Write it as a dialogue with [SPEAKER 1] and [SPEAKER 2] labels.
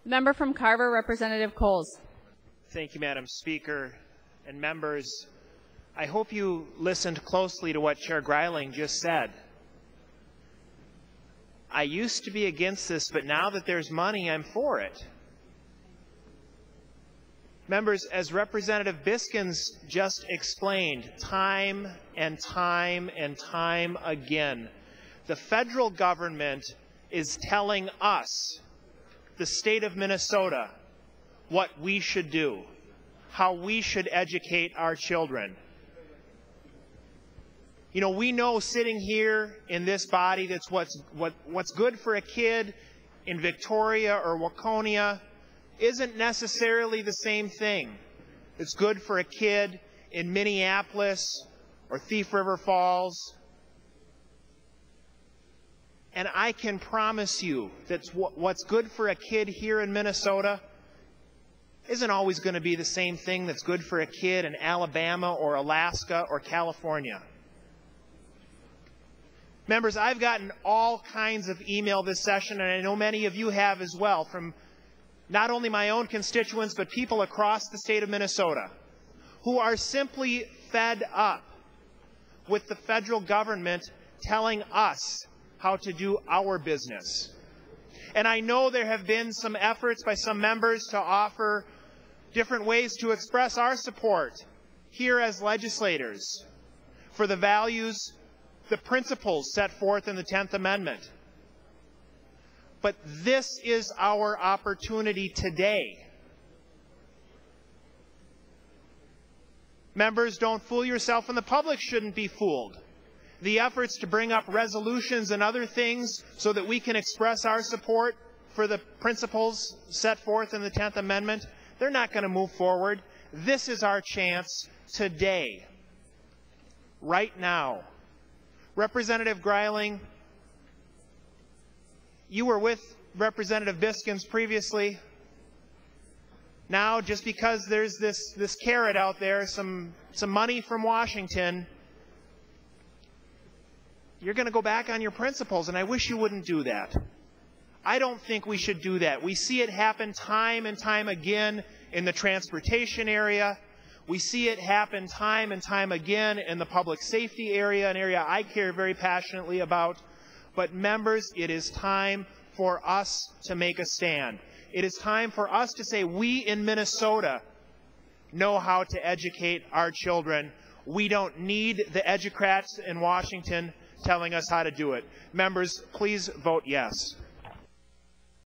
[SPEAKER 1] Member from Carver, Representative Kohls.
[SPEAKER 2] Thank you, Madam Speaker. And members, I hope you listened closely to what Chair Greiling just said. I used to be against this, but now that there's money, I'm for it. Members, as Representative Biskins just explained time and time and time again, the federal government is telling us, the state of Minnesota, what we should do, how we should educate our children. You know, we know sitting here in this body that's what's good for a kid in Victoria or Waconia isn't necessarily the same thing. It's good for a kid in Minneapolis or Thief River Falls. And I can promise you that what's good for a kid here in Minnesota isn't always going to be the same thing that's good for a kid in Alabama or Alaska or California. Members, I've gotten all kinds of email this session, and I know many of you have as well, from not only my own constituents, but people across the state of Minnesota who are simply fed up with the federal government telling us how to do our business. And I know there have been some efforts by some members to offer different ways to express our support here as legislators for the values, the principles set forth in the 10th Amendment. But this is our opportunity today. Members, don't fool yourself, and the public shouldn't be fooled. The efforts to bring up resolutions and other things so that we can express our support for the principles set forth in the 10th Amendment, they're not going to move forward. This is our chance today, right now. Representative Greiling, you were with Representative Biskins previously. Now, just because there's this carrot out there, some money from Washington, you're going to go back on your principles, and I wish you wouldn't do that. I don't think we should do that. We see it happen time and time again in the transportation area. We see it happen time and time again in the public safety area, an area I care very passionately about. But members, it is time for us to make a stand. It is time for us to say we in Minnesota know how to educate our children. We don't need the educrats in Washington telling us how to do it. Members, please vote yes.